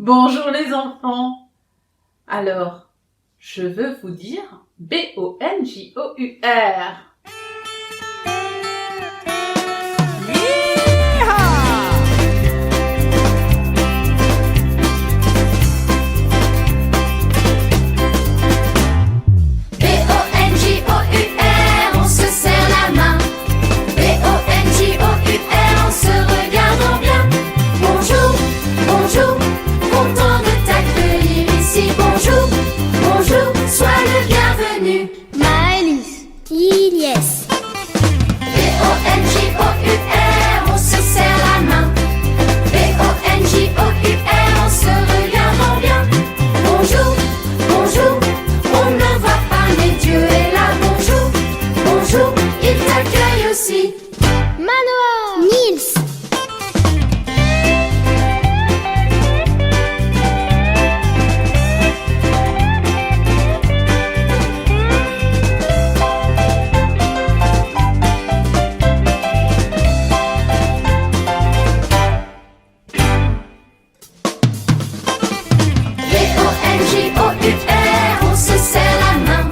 Bonjour les enfants. Alors, je veux vous dire bonjour. B-O-N-J-O-U-R, on se serre la main. B-O-N-J-O-U-R, en se regardant bien. Bonjour, bonjour, content de t'accueillir ici. Bonjour, bonjour, sois le bienvenu. Maëlys, Ilyes, B-O-N-J-O-U-R, on se serre la main. B-O-N-J-O-U-R, en se regardant bien. Bonjour, bonjour, on ne voit pas mais Dieu est là. Bonjour, bonjour, il t'accueille aussi. Manoa, Nils, B-O-N-J-O-U-R, on se serre la main.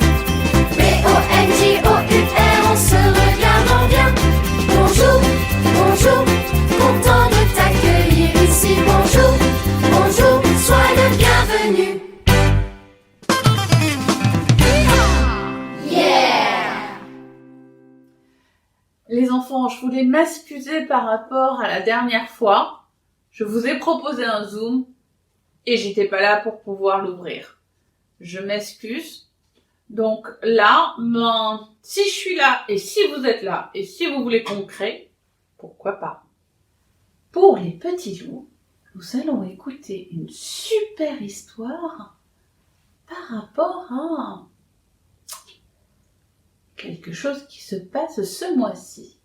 B-O-N-J-O-U-R, en se regardant bien. Bonjour, bonjour, content de t'accueillir ici. Bonjour, bonjour, sois le bienvenu. Yeah! Les enfants, je voulais m'excuser par rapport à la dernière fois. Je vous ai proposé un Zoom et j'étais pas là pour pouvoir l'ouvrir. Je m'excuse. Donc là, si je suis là et si vous êtes là et si vous voulez qu'on crée, pourquoi pas. Pour les petits loups, nous allons écouter une super histoire par rapport à quelque chose qui se passe ce mois-ci.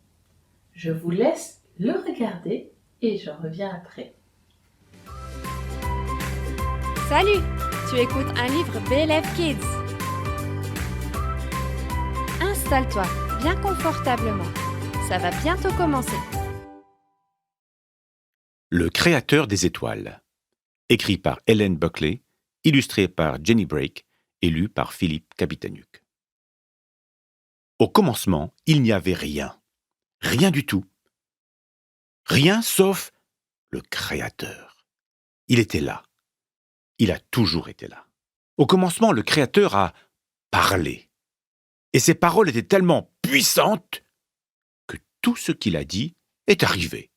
Je vous laisse le regarder et je reviens après. Salut, tu écoutes un livre BLF Kids. Installe-toi bien confortablement. Ça va bientôt commencer. Le créateur des étoiles. Écrit par Ellen Buckley, illustré par Jenny Brake et lu par Philippe Capitanuc. Au commencement, il n'y avait rien. Rien du tout. Rien sauf le Créateur. Il était là. Il a toujours été là. Au commencement, le Créateur a parlé. Et ses paroles étaient tellement puissantes que tout ce qu'il a dit est arrivé.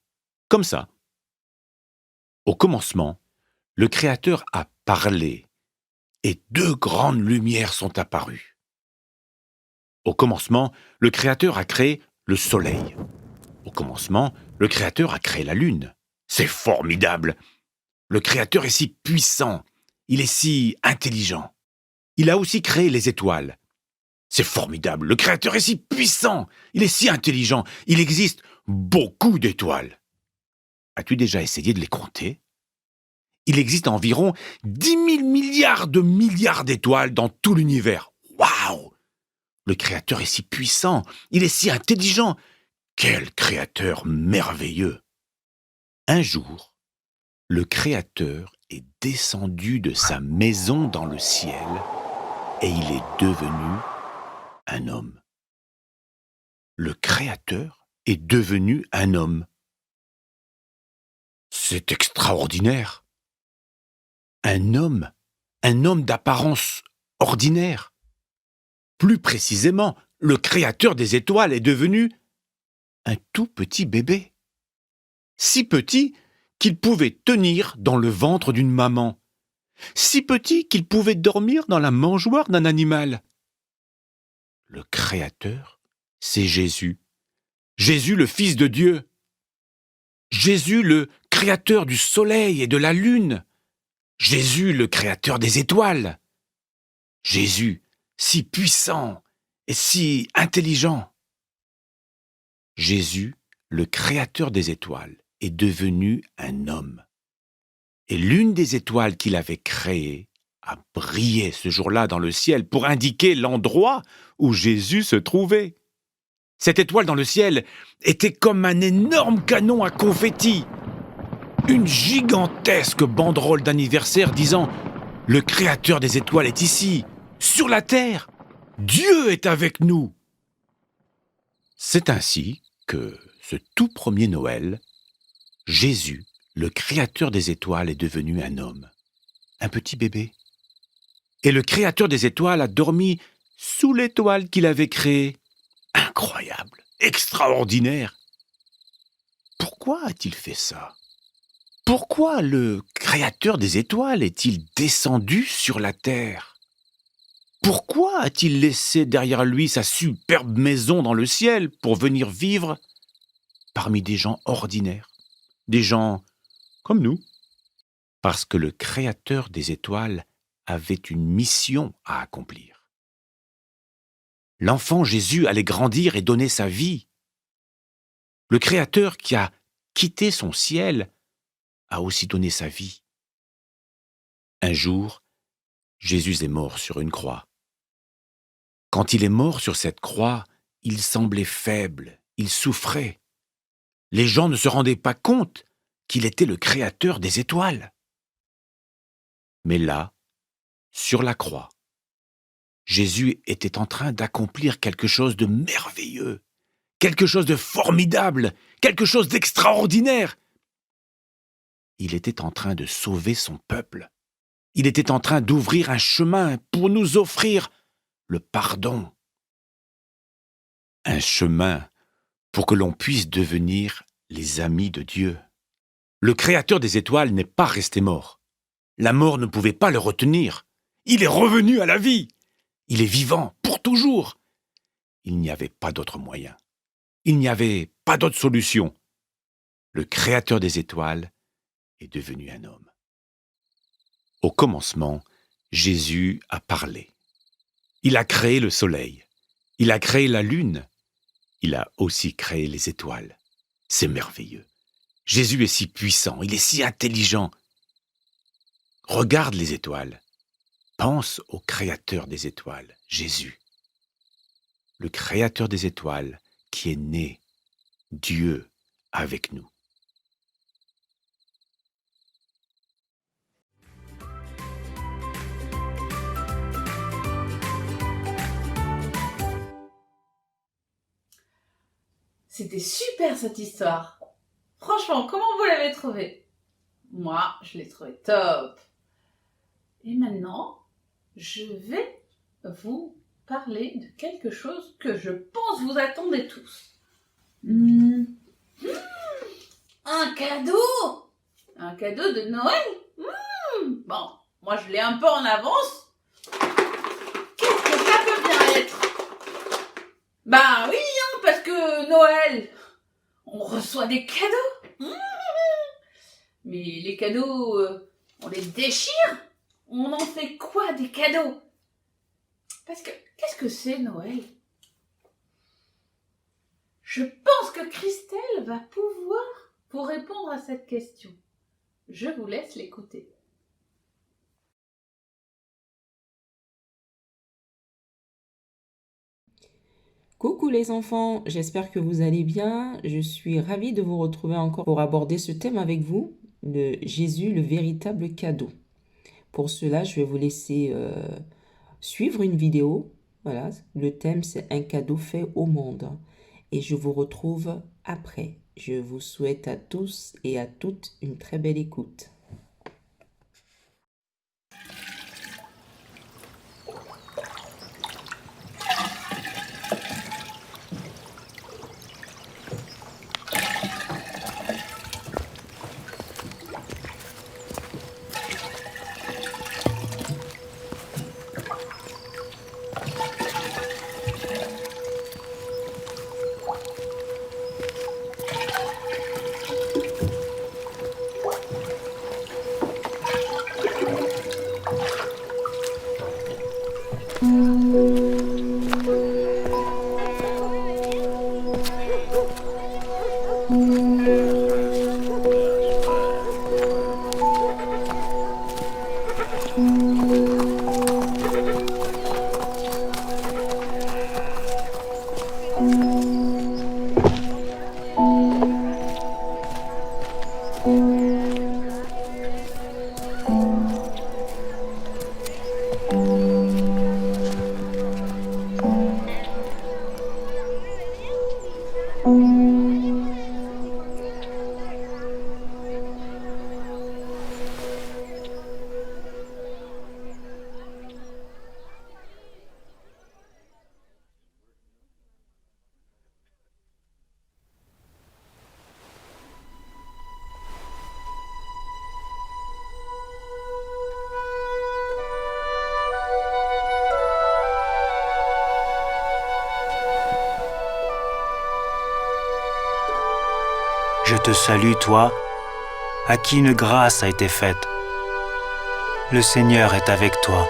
Comme ça. Au commencement, le Créateur a parlé et deux grandes lumières sont apparues. Au commencement, le Créateur a créé le soleil. Au commencement, le Créateur a créé la lune. C'est formidable! Le Créateur est si puissant, il est si intelligent. Il a aussi créé les étoiles. C'est formidable, le Créateur est si puissant, il est si intelligent, il existe beaucoup d'étoiles. As-tu déjà essayé de les compter? Il existe environ 10 000 milliards de milliards d'étoiles dans tout l'univers. Waouh! Le Créateur est si puissant, il est si intelligent. Quel Créateur merveilleux! Un jour, le Créateur est descendu de sa maison dans le ciel et il est devenu un homme. Le Créateur est devenu un homme. C'est extraordinaire. Un homme d'apparence ordinaire. Plus précisément, le Créateur des étoiles est devenu un tout petit bébé. Si petit qu'il pouvait tenir dans le ventre d'une maman. Si petit qu'il pouvait dormir dans la mangeoire d'un animal. Le Créateur, c'est Jésus. Jésus, le Fils de Dieu. Jésus, le Créateur du soleil et de la lune. Jésus, le Créateur des étoiles. Jésus, si puissant et si intelligent. Jésus, le Créateur des étoiles, est devenu un homme. Et l'une des étoiles qu'il avait créées a brillé ce jour-là dans le ciel pour indiquer l'endroit où Jésus se trouvait. Cette étoile dans le ciel était comme un énorme canon à confetti. une gigantesque banderole d'anniversaire disant « Le Créateur des étoiles est ici, sur la terre. Dieu est avec nous !» C'est ainsi que, ce tout premier Noël, Jésus, le Créateur des étoiles, est devenu un homme, un petit bébé. Et le Créateur des étoiles a dormi sous l'étoile qu'il avait créée. Incroyable, extraordinaire. Pourquoi a-t-il fait ça ? Pourquoi le Créateur des étoiles est-il descendu sur la terre ? Pourquoi a-t-il laissé derrière lui sa superbe maison dans le ciel pour venir vivre parmi des gens ordinaires, des gens comme nous ? Parce que le Créateur des étoiles avait une mission à accomplir. L'enfant Jésus allait grandir et donner sa vie. Le Créateur qui a quitté son ciel a aussi donné sa vie. Un jour, Jésus est mort sur une croix. Quand il est mort sur cette croix, il semblait faible, il souffrait. Les gens ne se rendaient pas compte qu'il était le Créateur des étoiles. Mais là, sur la croix, Jésus était en train d'accomplir quelque chose de merveilleux, quelque chose de formidable, quelque chose d'extraordinaire. Il était en train de sauver son peuple. Il était en train d'ouvrir un chemin pour nous offrir le pardon. Un chemin pour que l'on puisse devenir les amis de Dieu. Le Créateur des étoiles n'est pas resté mort. La mort ne pouvait pas le retenir. Il est revenu à la vie. Il est vivant pour toujours. Il n'y avait pas d'autre moyen. Il n'y avait pas d'autre solution. Le Créateur des étoiles est devenu un homme. Au commencement, Jésus a parlé. Il a créé le soleil. Il a créé la lune. Il a aussi créé les étoiles. C'est merveilleux. Jésus est si puissant, il est si intelligent. Regarde les étoiles. Pense au Créateur des étoiles, Jésus. Le Créateur des étoiles qui est né, Dieu avec nous. C'était super cette histoire. Franchement, comment vous l'avez trouvée ? Moi, je l'ai trouvée top. Et maintenant, je vais vous parler de quelque chose que je pense vous attendez tous. Un cadeau ! Un cadeau de Noël ? Bon, moi je l'ai un peu en avance. Qu'est-ce que ça peut bien être ? Ben oui, parce que Noël, on reçoit des cadeaux. Mais les cadeaux, on les déchire. On en fait quoi des cadeaux ? Parce que, qu'est-ce que c'est Noël ? Je pense que Christelle va pouvoir vous répondre à cette question. Je vous laisse l'écouter. Coucou les enfants, j'espère que vous allez bien. Je suis ravie de vous retrouver encore pour aborder ce thème avec vous, le Jésus, le véritable cadeau. Pour cela, je vais vous laisser suivre une vidéo. Voilà, le thème c'est un cadeau fait au monde. Et je vous retrouve après. Je vous souhaite à tous et à toutes une très belle écoute. Je te salue, toi, à qui une grâce a été faite. Le Seigneur est avec toi.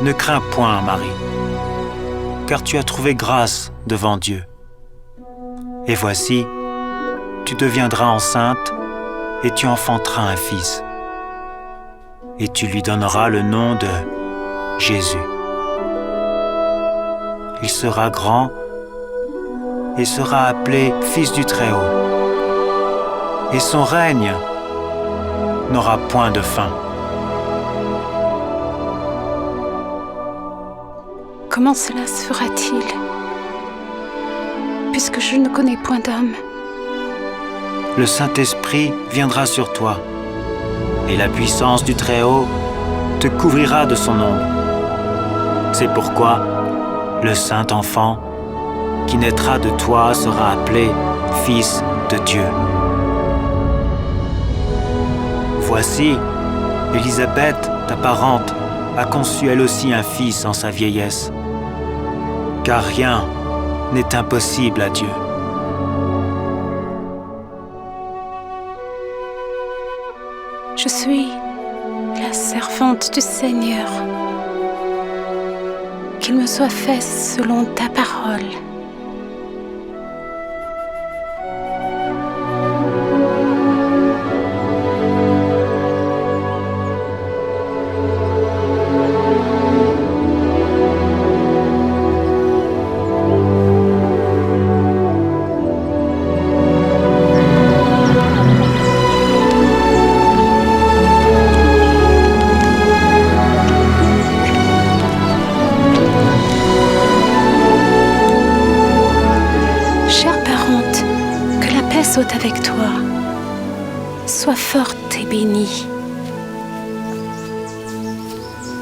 Ne crains point, Marie, car tu as trouvé grâce devant Dieu. Et voici, tu deviendras enceinte et tu enfanteras un fils. Et tu lui donneras le nom de Jésus. Il sera grand et sera appelé Fils du Très-Haut. Et son règne n'aura point de fin. Comment cela se fera-t-il, puisque je ne connais point d'homme? Le Saint-Esprit viendra sur toi, et la puissance du Très-Haut te couvrira de son ombre. C'est pourquoi le Saint-Enfant qui naîtra de toi sera appelé Fils de Dieu. Voici, Élisabeth, ta parente, a conçu elle aussi un fils en sa vieillesse, car rien n'est impossible à Dieu. Je suis la servante du Seigneur. Qu'il me soit fait selon ta parole. Saute avec toi, sois forte et bénie.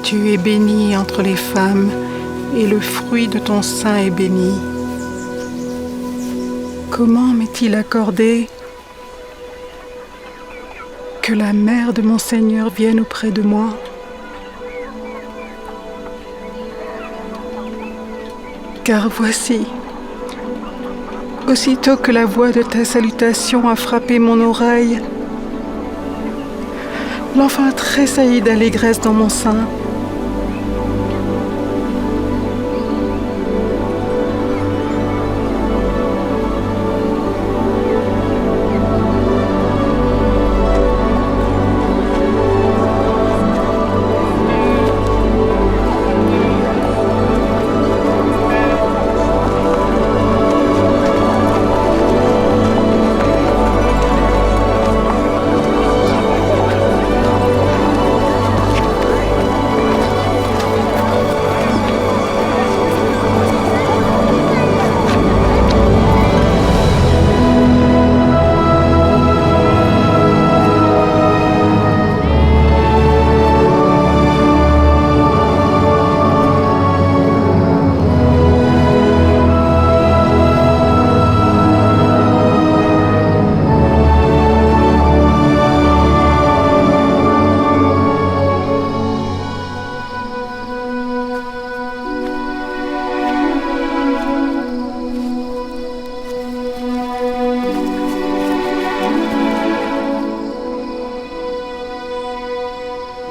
Tu es bénie entre les femmes, et le fruit de ton sein est béni. Comment m'est-il accordé que la mère de mon Seigneur vienne auprès de moi? Car voici, aussitôt que la voix de ta salutation a frappé mon oreille, l'enfant tressaillit d'allégresse dans mon sein.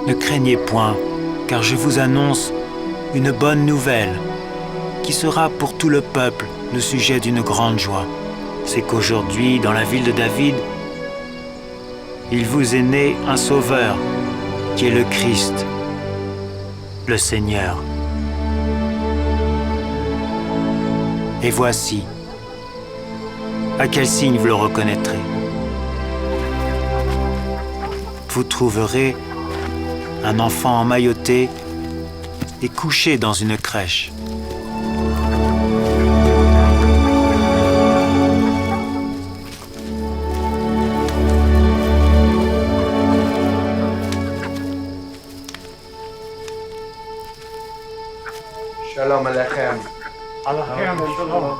Ne craignez point, car je vous annonce une bonne nouvelle qui sera pour tout le peuple le sujet d'une grande joie. C'est qu'aujourd'hui, dans la ville de David, il vous est né un Sauveur, qui est le Christ, le Seigneur. Et voici, à quel signe vous le reconnaîtrez? Vous trouverez un enfant emmailloté et couché dans une crèche. Shalom Alechem. Alechem, shalom.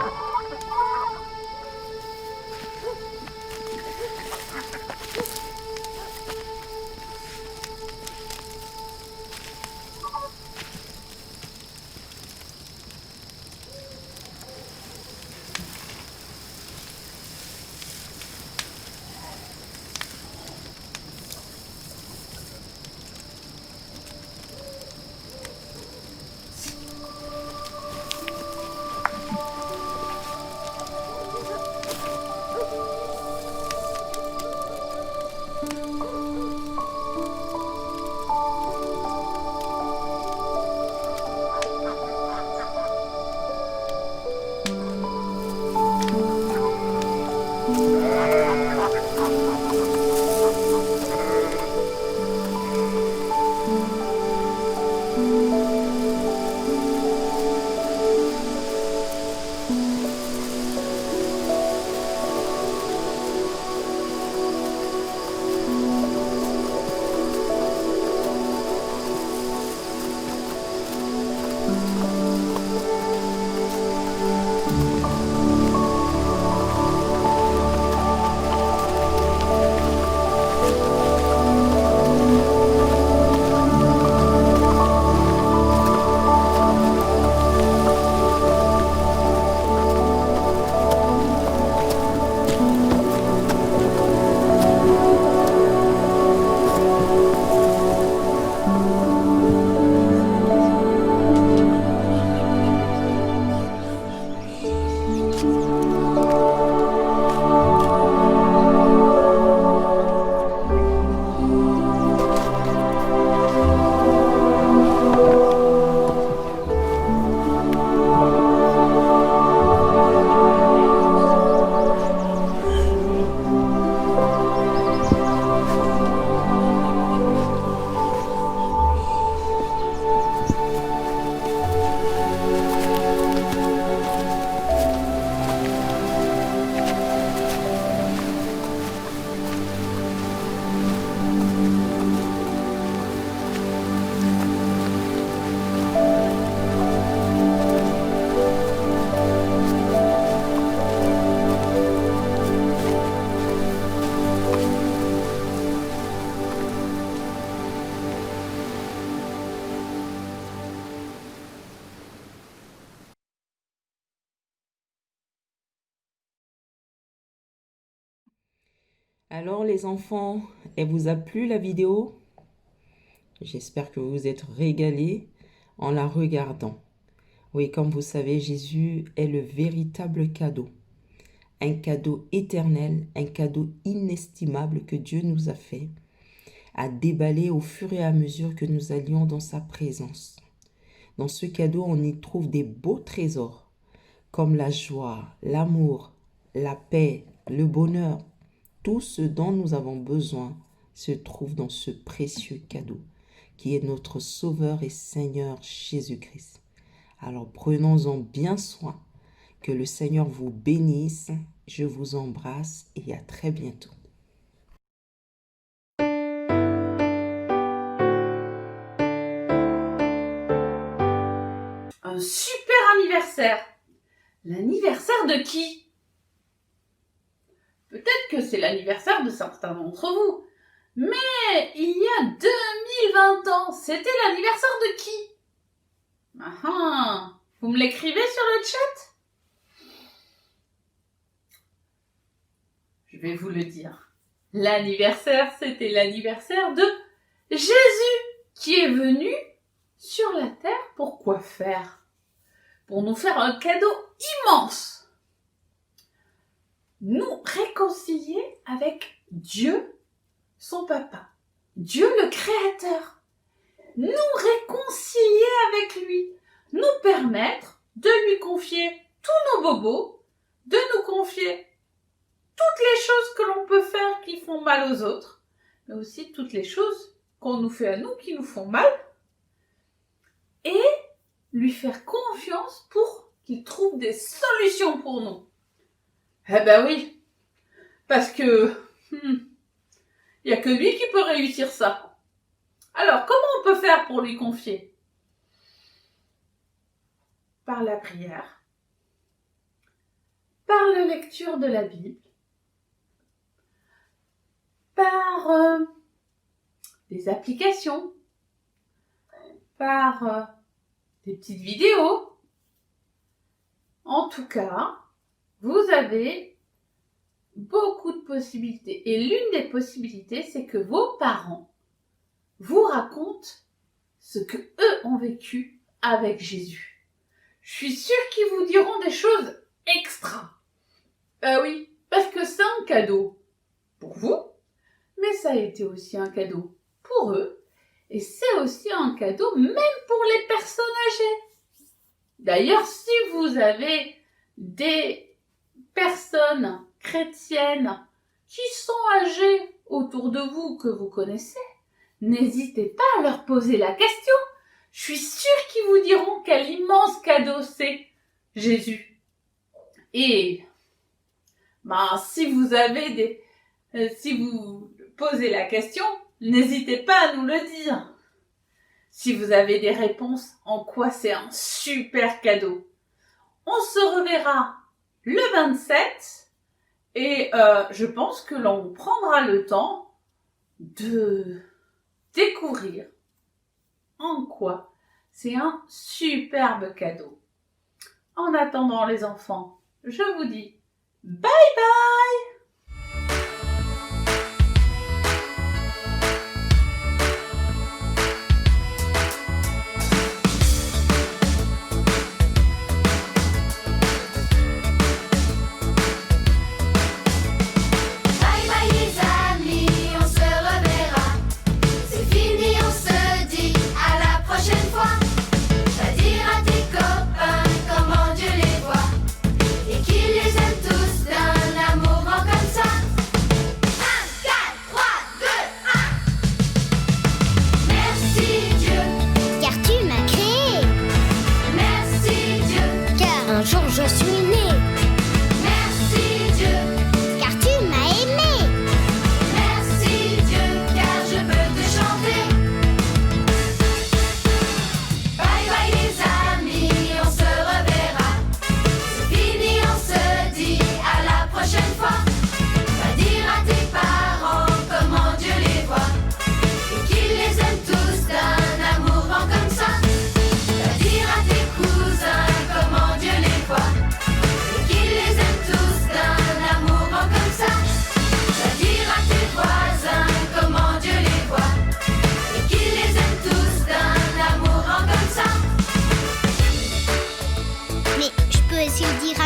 Alors les enfants, elle vous a plu la vidéo? J'espère que vous vous êtes régalés en la regardant. Oui, comme vous savez, Jésus est le véritable cadeau. Un cadeau éternel, un cadeau inestimable que Dieu nous a fait, à déballer au fur et à mesure que nous allions dans sa présence. Dans ce cadeau, on y trouve des beaux trésors, comme la joie, l'amour, la paix, le bonheur. Tout ce dont nous avons besoin se trouve dans ce précieux cadeau, qui est notre Sauveur et Seigneur Jésus-Christ. Alors prenons-en bien soin. Que le Seigneur vous bénisse. Je vous embrasse et à très bientôt. Un super anniversaire. L'anniversaire de qui? Peut-être que c'est l'anniversaire de certains d'entre vous. Mais il y a 2020 ans, c'était l'anniversaire de qui? Vous me l'écrivez sur le chat? Je vais vous le dire. L'anniversaire, c'était l'anniversaire de Jésus, qui est venu sur la terre pour quoi faire? Pour nous faire un cadeau immense. Nous réconcilier avec Dieu, son papa. Dieu le Créateur. Nous réconcilier avec lui. Nous permettre de lui confier tous nos bobos, de nous confier toutes les choses que l'on peut faire qui font mal aux autres, mais aussi toutes les choses qu'on nous fait à nous qui nous font mal, et lui faire confiance pour qu'il trouve des solutions pour nous. Eh ben oui, parce que y a que lui qui peut réussir ça. Alors, comment on peut faire pour lui confier? par la prière, par la lecture de la Bible, par des applications, par des petites vidéos. En tout cas, vous avez beaucoup de possibilités. Et l'une des possibilités, c'est que vos parents vous racontent ce que eux ont vécu avec Jésus. Je suis sûre qu'ils vous diront des choses extra. Oui, parce que c'est un cadeau pour vous, mais ça a été aussi un cadeau pour eux, et c'est aussi un cadeau même pour les personnes âgées. D'ailleurs, si vous avez des personnes chrétiennes qui sont âgées autour de vous que vous connaissez, n'hésitez pas à leur poser la question. Je suis sûre qu'ils vous diront quel immense cadeau c'est Jésus. Et si vous posez la question, n'hésitez pas à nous le dire. Si vous avez des réponses, en quoi c'est un super cadeau. On se reverra le 27 et je pense que l'on prendra le temps de découvrir en quoi c'est un superbe cadeau. En attendant les enfants, je vous dis bye bye!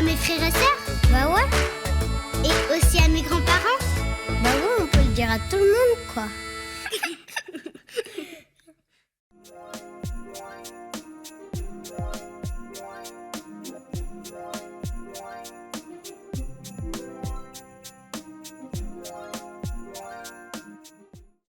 Mes frères et sœurs? Bah ouais. Et aussi à mes grands-parents? Bah ouais, on peut le dire à tout le monde, quoi.